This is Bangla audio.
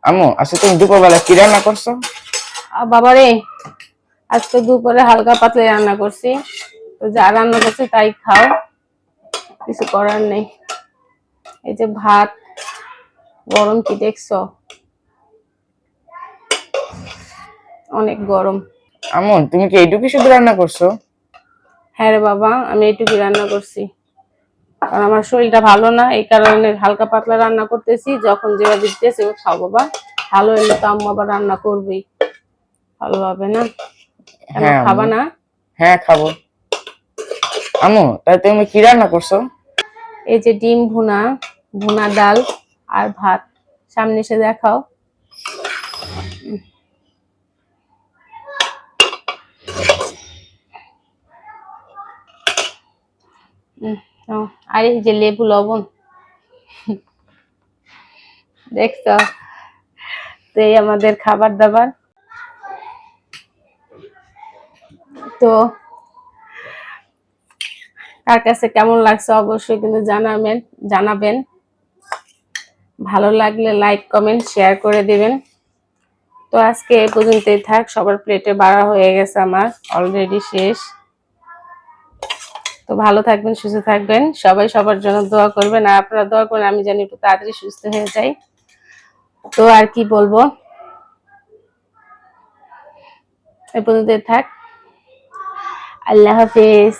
আম্মু আচ্ছা তুমি দুপুরবেলা কি রান্না করছো? বাবারে, আজকে দুপুরে হালকা পাতলা রান্না করছি। তো যা রান্না করছি তাই খাও, কিছু করার নেই। এই যে ভাত, গরম কি দেখছো? অনেক গরম। আম্মু তুমি কি এইটুকু শুধু রান্না করছো? হ্যাঁ রে বাবা, আমি এইটুকু রান্না করছি, কারণ আমার শরীরটা ভালো না, এই কারণে হালকা পাতলা রান্না করতেছি। যখন যেভাবে দিতেছে খাও বাবা, ভালো হলে তো আম্মু আবার রান্না করবেই, ভালো হবে না? কেন, হ্যাঁ আম্মু, খাবা না? হ্যাঁ খাবো। আম্মু তাই তুমি কি রান্না করছো? এই যে ডিম ভুনা, ভুনা ডাল আর ভাত। সামনে এসে দেখাও। আর এই যে লেবু লবণ, দেখছো? তো এই আমাদের খাবার দাবার। তো কার কাছে কেমন লাগছে অবশ্যই কিন্তু জানাবেন। ভালো লাগলে লাইক কমেন্ট শেয়ার করে দিবেন। তো আজকে এই পর্যন্তই থাক, সবার প্লেটে বাড়া হয়ে গেছে, আমার অলরেডি শেষ। তো ভালো থাকবেন, সুস্থ থাকবেন, সবাই সবার জন্য দোয়া করবেন। আর আপনারা দোয়া করেন আমি জানি একটু তাড়াতাড়ি সুস্থ হয়ে যাই। তো আর কি বলবো, এই পর্যন্তই থাক। আল্লাহ হাফেজ।